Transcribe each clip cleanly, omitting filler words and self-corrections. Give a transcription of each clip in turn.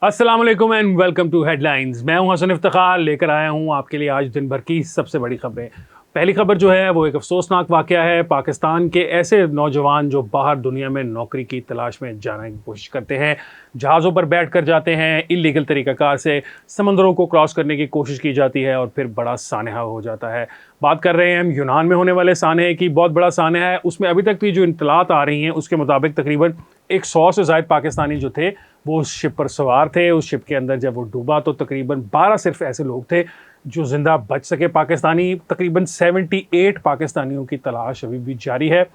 अस्सलाम वालेकुम and welcome to headlines. मैं हूं हसन इफ्तिखार, लेकर आया हूं आपके लिए आज दिन भर की सबसे बड़ी खबरें। पहली खबर जो है वो एक अफसोसनाक वाकया है। पाकिस्तान के ऐसे नौजवान जो बाहर दुनिया में नौकरी की तलाश में जाने की कोशिश करते हैं, जहाज़ों पर बैठ कर जाते हैं, इलीगल तरीक़ाकार से समंदरों को क्रॉस करने की कोशिश की जाती है और फिर बड़ा सानहा हो जाता है। बात कर रहे हैं हम यूनान में होने वाले सानहे की। बहुत बड़ा सानहा है। उसमें अभी तक की जो इत्तलात आ रही हैं उसके मुताबिक तकरीबन 100 से ज़ायद पाकिस्तानी जो थे वो उस शिप पर सवार थे। उस शिप के अंदर जब वो डूबा तो तकरीबन 12 सिर्फ ऐसे लोग थे जो जिंदा बच सके। पाकिस्तानी तकरीबन 78 पाकिस्तानियों की तलाश अभी भी जारी है।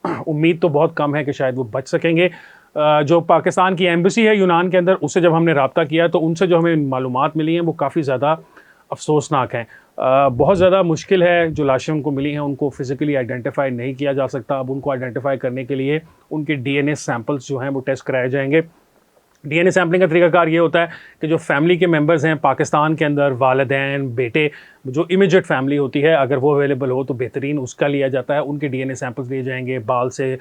उम्मीद तो बहुत कम है कि शायद वो बच सकेंगे। जो पाकिस्तान की एम्बेसी है यूनान के अंदर, उससे जब हमने रब्ता किया तो उनसे जो हमें मालूमात मिली हैं वो काफ़ी ज़्यादा अफसोसनाक हैं। बहुत ज़्यादा मुश्किल है। जो लाशें उनको मिली हैं उनको फिज़िकली आइडेंटिफाई नहीं किया जा सकता। अब उनको आइडेंटिफाई करने के लिए उनके डीएनए सैंपल्स जो हैं वो टेस्ट कराए जाएंगे। डीएनए सैम्पलिंग का तरीकाकार ये होता है कि जो फैमिली के मेंबर्स हैं पाकिस्तान के अंदर, वालिदैन, बेटे, जो इमीडिएट फैमिली होती है, अगर वो अवेलेबल हो तो बेहतरीन, उसका लिया जाता है। उनके डीएनए सैंपल्स लिए जाएंगे, बाल से,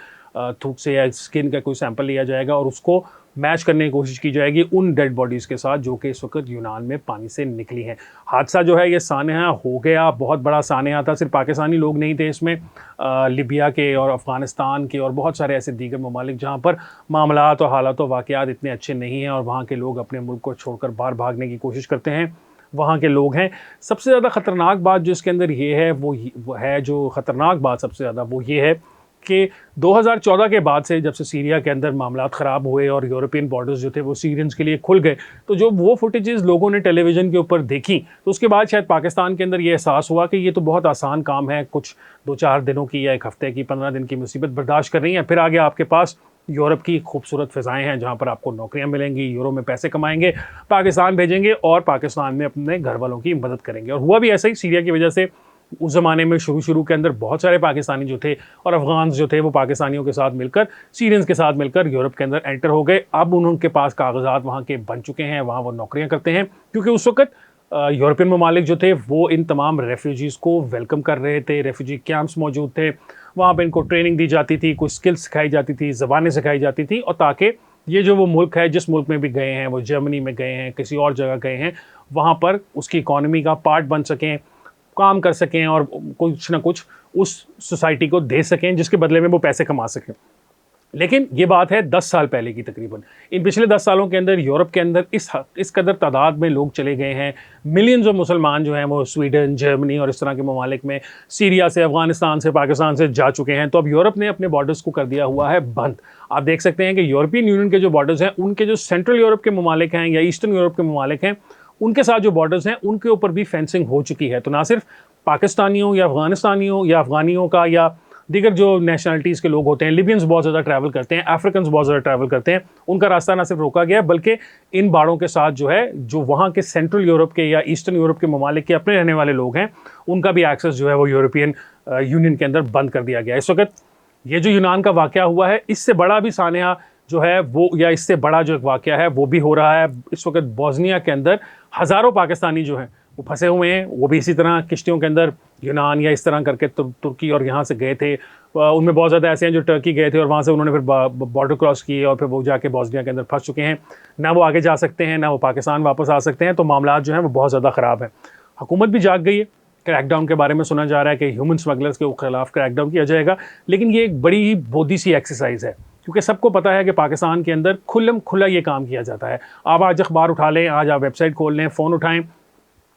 थूक से या स्किन का कोई सैंपल लिया जाएगा और उसको मैच करने की कोशिश की जाएगी उन डेड बॉडीज़ के साथ जो कि इस वक्त यूनान में पानी से निकली हैं। हादसा जो है ये सानहा हो गया, बहुत बड़ा सानहा था। सिर्फ पाकिस्तानी लोग नहीं थे इसमें, लिबिया के और अफ़गानिस्तान के और बहुत सारे ऐसे दीगर ममालिक जहाँ पर मामलात और हालात और वाक़यात इतने अच्छे नहीं हैं और वहाँ के लोग अपने मुल्क को छोड़कर बाहर भागने की कोशिश करते हैं, वहाँ के लोग हैं। सबसे ज़्यादा ख़तरनाक बात जो इसके अंदर ये है वो है, जो ख़तरनाक बात सबसे ज़्यादा वो ये है कि 2014 के बाद से, जब से सीरिया के अंदर मामलात ख़राब हुए और यूरोपियन बॉर्डर्स जो थे वो सीरियंस के लिए खुल गए, तो जो वो फुटेजेस लोगों ने टेलीविज़न के ऊपर देखी तो उसके बाद शायद पाकिस्तान के अंदर ये एहसास हुआ कि ये तो बहुत आसान काम है, कुछ 2-4 दिनों की या 1 हफ़्ते की, 15 दिन की मुसीबत बर्दाश्त करनी है। फिर आगे आपके पास यूरोप की खूबसूरत फ़िज़ाएँ हैं जहाँ पर आपको नौकरियाँ मिलेंगी, यूरो में पैसे कमाएंगे, पाकिस्तान भेजेंगे और पाकिस्तान में अपने घर वालों की मदद करेंगे। और हुआ भी ऐसा ही। सीरिया की वजह से उस ज़माने में शुरू के अंदर बहुत सारे पाकिस्तानी जो थे और अफ़गान जो थे वो पाकिस्तानियों के साथ मिलकर, सीरियंस के साथ मिलकर यूरोप के अंदर एंटर हो गए। अब उनके पास कागजात वहाँ के बन चुके हैं, वहाँ वो नौकरियाँ करते हैं, क्योंकि उस वक्त यूरोपियन ममालिक जो थे वो इन तमाम रेफ्यूजीज़ को वेलकम कर रहे थे। रेफ्यूजी कैंप्स मौजूद थे, वहाँ पर इनको ट्रेनिंग दी जाती थी, कुछ स्किल्स सिखाई जाती थी, ज़बानें सिखाई जाती थी, और ताकि ये जो वो मुल्क है, जिस मुल्क में भी गए हैं, वो जर्मनी में गए हैं, किसी और जगह गए हैं, वहाँ पर उसकी इकॉनमी का पार्ट बन सकें, काम कर सकें और कुछ ना कुछ उस सोसाइटी को दे सकें जिसके बदले में वो पैसे कमा सकें। लेकिन ये बात है 10 साल पहले की तकरीबन। इन पिछले 10 सालों के अंदर यूरोप के अंदर इस कदर तादाद में लोग चले गए हैं। मिलियंस ऑफ मुसलमान जो हैं वो स्वीडन, जर्मनी और इस तरह के ममालिक में, सीरिया से, अफगानिस्तान से, पाकिस्तान से जा चुके हैं। तो अब यूरोप ने अपने बॉर्डर्स को कर दिया हुआ है बंद। आप देख सकते हैं कि यूरोपियन यूनियन के जो बॉर्डर्स हैं, उनके जो सेंट्रल यूरोप के ममालिक हैं या ईस्टर्न यूरोप के ममालिक हैं, उनके साथ जो बॉर्डर्स हैं उनके ऊपर भी फेंसिंग हो चुकी है। तो ना सिर्फ पाकिस्तानियों या अफगानिस्तानियों या अफगानियों का या दीगर जो नेशनलिटीज़ के लोग होते हैं, लिबियंस बहुत ज़्यादा ट्रैवल करते हैं, अफ्रीकन्स बहुत ज़्यादा ट्रैवल करते हैं, उनका रास्ता ना सिर्फ रोका गया बल्कि इन बाड़ों के साथ जो है, जो वहाँ के सेंट्रल यूरोप के या ईस्टर्न यूरोप के ममालिक के अपने रहने वाले लोग हैं, उनका भी एक्सेस जो है वो यूरोपियन यूनियन के अंदर बंद कर दिया गया। इस वक्त ये जो यूनान का वाक़या हुआ है, इससे बड़ा भी सानहा जो है वो, या इससे बड़ा जो एक वाक़या है वो भी हो रहा है। इस वक्त बोस्निया के अंदर हज़ारों पाकिस्तानी जो हैं वो फंसे हुए हैं। वो भी इसी तरह किश्तियों के अंदर यूनान या इस तरह करके तुर्की और यहाँ से गए थे। उनमें बहुत ज़्यादा ऐसे हैं जो टर्की गए थे और वहाँ से उन्होंने फिर बॉर्डर क्रॉस किए और फिर वो जाके बोस्निया के अंदर फंस चुके हैं। ना वो आगे जा सकते हैं, ना वो पाकिस्तान वापस आ सकते हैं। तो मामला जो हैं वो बहुत ज़्यादा ख़राब है। हुकूमत भी जाग गई है। क्रैकडाउन के बारे में सुना जा रहा है कि ह्यूमन स्मगलर्स के खिलाफ क्रैकडाउन किया जाएगा, लेकिन ये एक बड़ी ही बोधी सी एक्सरसाइज है, क्योंकि सबको पता है कि पाकिस्तान के अंदर खुल्लम खुला ये काम किया जाता है। आप आज अखबार उठा लें, आज आप वेबसाइट खोल लें, फ़ोन उठाएं,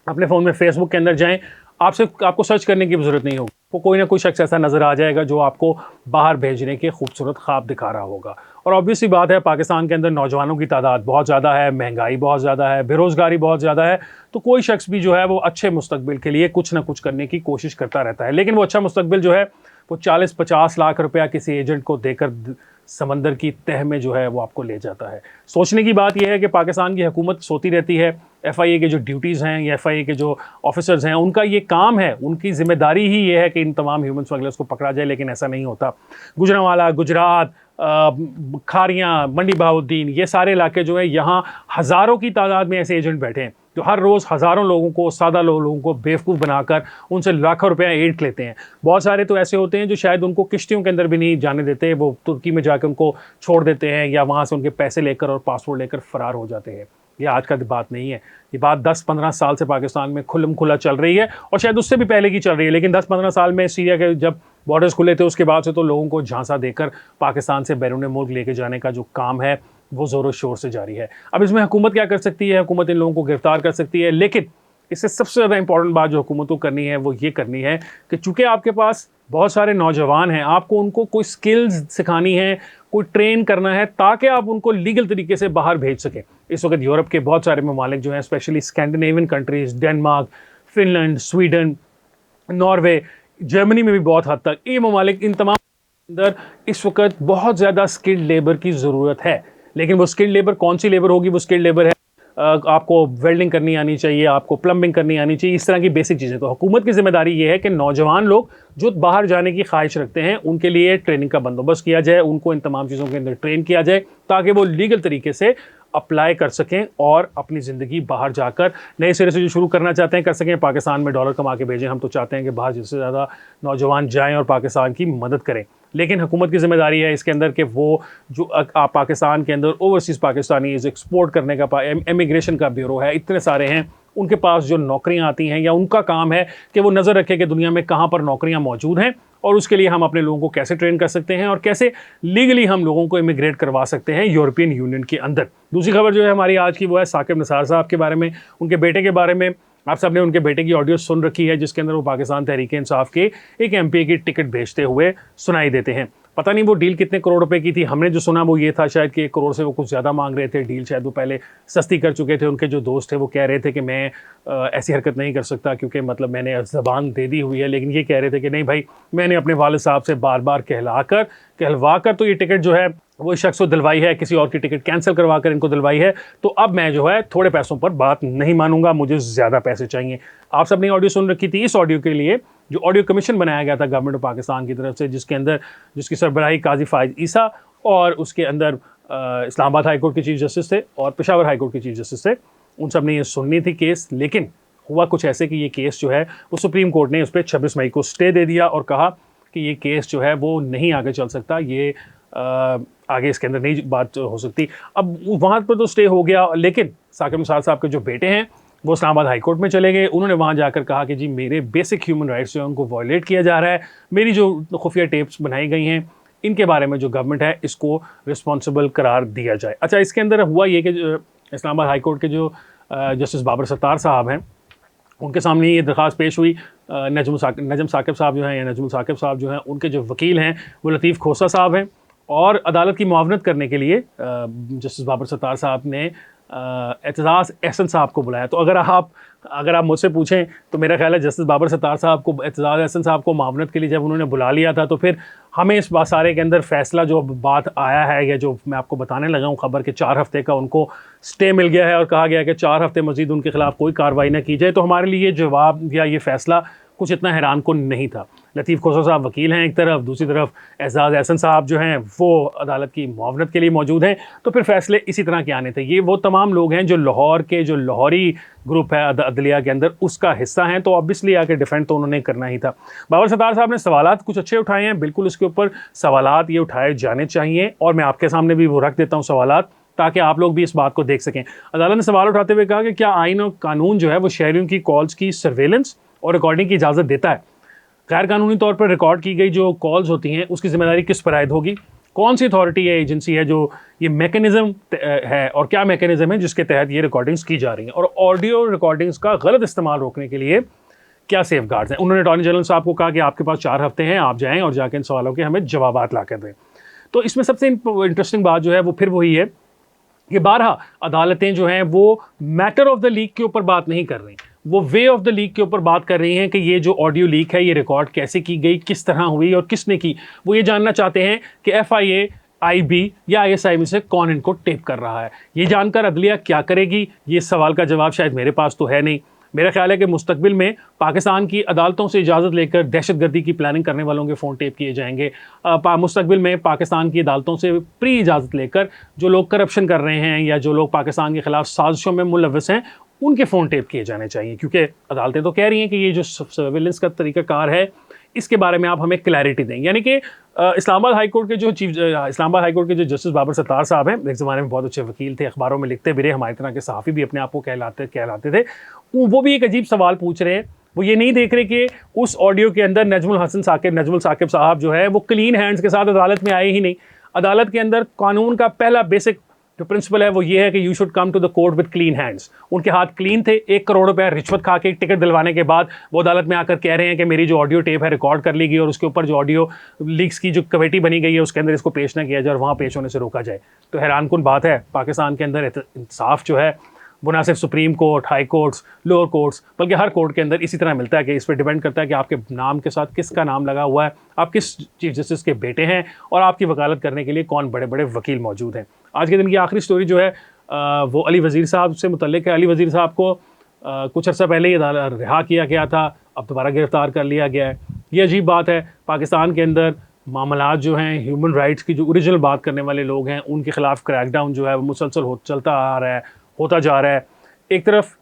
अपने फ़ोन में फेसबुक के अंदर जाएं, आपको सर्च करने की ज़रूरत नहीं होगी, वो कोई ना कोई शख्स ऐसा नज़र आ जाएगा जो आपको बाहर भेजने के खूबसूरत ख्वाब दिखा रहा होगा। और ऑब्वियसली बात है, पाकिस्तान के अंदर नौजवानों की तादाद बहुत ज़्यादा है, महंगाई बहुत ज़्यादा है, बेरोज़गारी बहुत ज़्यादा है। तो कोई शख्स भी जो है वो अच्छे मुस्तकबिल के लिए कुछ ना कुछ करने की कोशिश करता रहता है, लेकिन वो अच्छा मुस्तकबिल जो है वो 40-50 लाख रुपया किसी एजेंट को देकर समंदर की तह में जो है वो आपको ले जाता है। सोचने की बात यह है कि पाकिस्तान की हुकूमत सोती रहती है। FIA के जो ड्यूटीज़ हैं या FIA के जो ऑफिसर्स हैं, उनका ये काम है, उनकी जिम्मेदारी ही ये है कि इन तमाम ह्यूमन स्मगलर्स को पकड़ा जाए, लेकिन ऐसा नहीं होता। गुजरांवाला, गुजरात, खारियाँ, मंडी बहाउद्दीन, ये सारे इलाके जो है, यहाँ हज़ारों की तादाद में ऐसे एजेंट बैठे हैं जो हर रोज़ हज़ारों लोगों को, सादा लोगों को बेवकूफ़ बनाकर उनसे लाखों रुपया ऐंठ लेते हैं। बहुत सारे तो ऐसे होते हैं जो शायद उनको किश्तियों के अंदर भी नहीं जाने देते, वो तुर्की में जाकर उनको छोड़ देते हैं या वहाँ से उनके पैसे लेकर और पासपोर्ट लेकर फ़रार हो जाते हैं। ये आज का बात नहीं है, ये बात 10-15 साल से पाकिस्तान में खुल्लम खुला चल रही है और शायद उससे भी पहले की चल रही है। लेकिन 10-15 साल में सीरिया के जब बॉर्डर्स खुले थे उसके बाद से तो लोगों को झांसा देकर पाकिस्तान से बैरून मुल्क लेके जाने का जो काम है वो ज़ोरों शोर से जारी है। अब इसमें हुकूमत क्या कर सकती है? हुकूमत इन लोगों को गिरफ्तार कर सकती है, लेकिन इससे सबसे ज़्यादा इंपॉर्टेंट बात जो हुकूमत को करनी है वो ये करनी है कि चूँकि आपके पास बहुत सारे नौजवान हैं, आपको उनको कोई स्किल्स सिखानी है, कोई ट्रेन करना है ताकि आप उनको लीगल तरीके से बाहर भेज सकें। इस वक्त यूरोप के बहुत सारे ममालिक जो हैं, specially Scandinavian countries, Denmark, Finland, Sweden, Norway, Germany में भी बहुत हद तक, ये ममालिक, इन तमाम अंदर इस वक्त बहुत ज़्यादा स्किल्ड लेबर की ज़रूरत है। लेकिन वो स्किल्ड लेबर कौन सी लेबर होगी? वो स्किल्ड लेबर है आपको वेल्डिंग करनी आनी चाहिए, आपको प्लम्बिंग करनी आनी चाहिए, इस तरह की बेसिक चीज़ें। तो हुकूमत की जिम्मेदारी ये है कि नौजवान लोग जो बाहर जाने की ख्वाहिश रखते हैं उनके लिए ट्रेनिंग का बंदोबस्त किया जाए, उनको इन तमाम चीज़ों के अंदर ट्रेन किया जाए ताकि वो लीगल तरीके से अप्लाई कर सकें और अपनी ज़िंदगी बाहर जाकर नए सिरे से जो शुरू करना चाहते हैं कर सकें। पाकिस्तान में डॉलर कमा के भेजें। हम तो चाहते हैं कि बाहर जिससे ज़्यादा नौजवान जाएँ और पाकिस्तान की मदद करें। लेकिन हुकूमत की ज़िम्मेदारी है इसके अंदर कि वो जो आप पाकिस्तान के अंदर ओवरसीज़ पाकिस्तानीज़ एक्सपोर्ट करने का इमिग्रेशन का ब्यूरो है, इतने सारे हैं, उनके पास जो नौकरियां आती हैं या उनका काम है कि वो नज़र रखे कि दुनिया में कहाँ पर नौकरियां मौजूद हैं और उसके लिए हम अपने लोगों को कैसे ट्रेन कर सकते हैं और कैसे लीगली हम लोगों को इमिग्रेट करवा सकते हैं यूरोपियन यूनियन के अंदर। दूसरी खबर जो है हमारी आज की वो है साकिब निसार साहब के बारे में, उनके बेटे के बारे में। आप सब ने उनके बेटे की ऑडियो सुन रखी है जिसके अंदर वो पाकिस्तान तहरीक इंसाफ के एक एमपी की टिकट बेचते हुए सुनाई देते हैं। पता नहीं वो डील कितने करोड़ रुपए की थी, हमने जो सुना वो ये था शायद कि 1 करोड़ से वो कुछ ज़्यादा मांग रहे थे। डील शायद वो पहले सस्ती कर चुके थे। उनके जो दोस्त थे वो कह रहे थे कि मैं ऐसी हरकत नहीं कर सकता क्योंकि मतलब मैंने ज़बान दे दी हुई है, लेकिन ये कह रहे थे कि नहीं भाई, मैंने अपने वालिद साहब से बार बार कहलवा कर तो ये टिकट जो है वो शख्स को दिलवाई है, किसी और की टिकट कैंसिल करवा कर इनको दिलवाई है, तो अब मैं जो है थोड़े पैसों पर बात नहीं मानूंगा, मुझे ज़्यादा पैसे चाहिए। आप सब ने ऑडियो सुन रखी थी। इस ऑडियो के लिए जो ऑडियो कमीशन बनाया गया था गवर्नमेंट ऑफ पाकिस्तान की तरफ से, जिसकी सरबराही काजी फाइज ईसा और उसके अंदर इस्लामाबाद हाई कोर्ट के चीफ जस्टिस थे और पेशावर हाई कोर्ट के चीफ जस्टिस थे, उन सब ने ये सुननी थी केस। लेकिन हुआ कुछ ऐसे कि ये केस जो है वो सुप्रीम कोर्ट ने उस पर 26 मई को स्टे दे दिया और कहा कि ये केस जो है वो नहीं आगे चल सकता, ये आगे इसके अंदर नहीं बात हो सकती। अब वहाँ पर तो स्टे हो गया, लेकिन साकिब निसार साहब के जो बेटे हैं वो इस्लामाबाद हाई कोर्ट में चले गए। उन्होंने वहाँ जाकर कहा कि जी मेरे बेसिक ह्यूमन राइट्स जो हैं उनको वायलेट किया जा रहा है, मेरी जो खुफिया टेप्स बनाई गई हैं इनके बारे में जो गवर्नमेंट है इसको रिस्पॉन्सिबल करार दिया जाए। अच्छा, इसके अंदर हुआ ये कि इस्लामाबाद हाई कोर्ट के जो जस्टिस बाबर सत्तार साहब हैं उनके सामने ये दरख्वास्त पेश हुई। नजम साकिब साहब जो हैं या नजमुल साकिब साहब जो हैं, उनके जो वकील हैं वो लतीफ़ खोसा साहब हैं और अदालत की मुआवनत करने के लिए जस्टिस बाबर सत्तार साहब ने एतजाज़ एहसन साहब को बुलाया। तो अगर आप मुझसे पूछें तो मेरा ख्याल है जस्टिस बाबर सत्तार साहब को, एतजाज़ एहसन साहब को मुआवनत के लिए जब उन्होंने बुला लिया था तो फिर हमें इस सारे के अंदर फ़ैसला जो बात आया है या जो मैं आपको बताने लगा हूँ खबर के 4 हफ़्ते का उनको स्टे मिल गया है और कहा गया है कि 4 हफ़्ते मज़ीद उनके खिलाफ कोई कार्रवाई न की जाए, तो हमारे लिए जवाब या ये फ़ैसला कुछ इतना हैरान कुन नहीं था। लतीफ़ खोसा साहब वकील हैं एक तरफ, दूसरी तरफ एतजाज़ एहसन साहब जो हैं वो अदालत की मुआवनत के लिए मौजूद हैं, तो फिर फ़ैसले इसी तरह के आने थे। ये वो तमाम लोग हैं जो लाहौर के जो लाहौरी ग्रुप है अदलिया के अंदर उसका हिस्सा हैं, तो ऑब्वियसली आके डिफेंड तो उन्होंने करना ही था। बाबर सत्तार साहब ने सवालात कुछ अच्छे उठाए हैं, बिल्कुल उसके ऊपर सवालात ये उठाए जाने चाहिए और मैं आपके सामने भी वो रख देता हूँ सवालात ताकि आप लोग भी इस बात को देख सकें। अदालत ने सवाल उठाते हुए कहा कि क्या आइन और कानून जो है वो शहरियों की कॉल्स की सर्वेलेंस और रिकॉर्डिंग की इजाज़त देता है? गैर कानूनी तौर पर रिकॉर्ड की गई जो कॉल्स होती हैं उसकी जिम्मेदारी किस पर आयद होगी? कौन सी अथॉरिटी या एजेंसी है जो ये मैकेनिज़्म है और क्या मैकेनिज़्म है जिसके तहत ये रिकॉर्डिंग्स की जा रही हैं? और ऑडियो रिकॉर्डिंग्स का गलत इस्तेमाल रोकने के लिए क्या सेफ गार्ड्स हैं? उन्होंने अटॉर्नी जनरल साहब को कहा कि आपके पास 4 हफ्ते हैं, आप जाएँ और जाके इन सवालों के हमें जवाबात ला कर दें। तो इसमें सबसे इंटरेस्टिंग बात जो है वो फिर वही है कि 12 अदालतें जो हैं वो मैटर ऑफ द लीक के ऊपर बात नहीं कर रही, वो वे ऑफ द लीक के ऊपर बात कर रही हैं कि ये जो ऑडियो लीक है ये रिकॉर्ड कैसे की गई, किस तरह हुई और किसने की। वो ये जानना चाहते हैं कि FIA, IB या ISI में से कौन इनको टेप कर रहा है। ये जानकर अदलिया क्या करेगी, ये सवाल का जवाब शायद मेरे पास तो है नहीं। मेरा ख्याल है कि मुस्तकबिल में पाकिस्तान की अदालतों से इजाज़त लेकर दहशतगर्दी की प्लानिंग करने वालों के फ़ोन टेप किए जाएंगे। मुस्तकबिल में पाकिस्तान की अदालतों से प्री इजाज़त लेकर जो लोग करप्शन कर रहे हैं या जो लोग पाकिस्तान के ख़िलाफ़ साजिशों में मुलव्वस हैं उनके फ़ोन टेप किए जाने चाहिए, क्योंकि अदालतें तो कह रही हैं कि ये जो सर्विलेंस का तरीक़ाकार है इसके बारे में आप हमें क्लैरिटी दें। यानी कि इस्लामाबाद हाई कोर्ट के जो इस्लामाबाद हाई कोर्ट के जो जस्टिस बाबर सत्तार साहब हैं, एक ज़माने में बहुत अच्छे वकील थे, अखबारों में लिखते भी रहे, हमारी तरह के सहाफ़ी भी अपने आप को कहलाते थे। वो भी एक अजीब सवाल पूछ रहे हैं। वो ये नहीं देख रहे कि उस ऑडियो के अंदर नजमुल साकिब साहब जो है वो क्लीन हैंड्स के साथ अदालत में आए ही नहीं। अदालत के अंदर कानून का पहला बेसिक जो प्रिंसिपल है वो ये है कि you should come to the court with clean hands. उनके हाथ क्लीन थे। 1 करोड़ रुपए रिश्वत खा के टिकट दिलवाने के बाद वो अदालत में आकर कह रहे हैं कि मेरी जो ऑडियो टेप है रिकॉर्ड कर ली गई और उसके ऊपर जो ऑडियो लीक्स की जो कमेटी बनी गई है उसके अंदर इसको पेश ना किया जाए और वहाँ पेश होने से रोका जाए। तो हैरानकुन बात है, पाकिस्तान के अंदर इंसाफ जो है वो ना सिर्फ supreme court, high courts, lower courts, बल्कि हर कोर्ट के अंदर इसी तरह मिलता है कि इस पर डिपेंड करता है कि आपके नाम के साथ किसका नाम लगा हुआ है, आप किस चीफ जस्टिस के बेटे हैं और आपकी वकालत करने के लिए कौन बड़े बड़े वकील मौजूद हैं। आज के दिन की आखिरी स्टोरी जो है वो अली वज़ीर साहब से मुतल्लिक है। अली वज़ीर साहब को कुछ अर्सा पहले ही रिहा किया गया था, अब दोबारा गिरफ्तार कर लिया गया है। ये अजीब बात है। पाकिस्तान के अंदर मामलात जो हैं, ह्यूमन राइट्स की जो ओरिजिनल बात करने वाले लोग हैं उनके खिलाफ क्रैकडाउन जो है वो मुसलसल चलता आ रहा है, होता जा रहा है। एक तरफ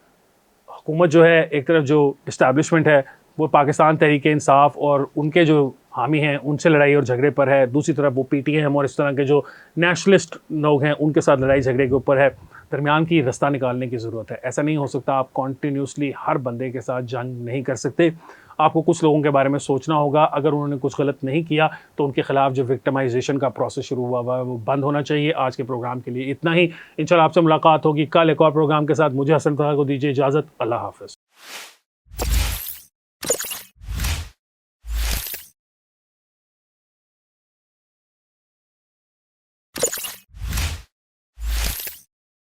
हुकूमत जो है, एक तरफ जो इस्टेब्लिशमेंट है वो पाकिस्तान तहरीक-ए-इंसाफ और उनके जो हामी हैं उनसे लड़ाई और झगड़े पर है। दूसरी तरफ वो PTM और इस तरह के जो नेशनलिस्ट लोग हैं उनके साथ लड़ाई झगड़े के ऊपर है। दरमियान की रास्ता निकालने की ज़रूरत है। ऐसा नहीं हो सकता, आप कॉन्टीन्यूसली हर बंदे के साथ जंग नहीं कर सकते। आपको कुछ लोगों के बारे में सोचना होगा। अगर उन्होंने कुछ गलत नहीं किया तो उनके खिलाफ जो विक्टिमाइजेशन का प्रोसेस शुरू हुआ है वो बंद होना चाहिए। आज के प्रोग्राम के लिए इतना ही। इंशाल्लाह आपसे मुलाकात होगी कल एक और प्रोग्राम के साथ। मुझे हसन तहा को दीजिए इजाज़त। अल्लाह हाफ़िज़।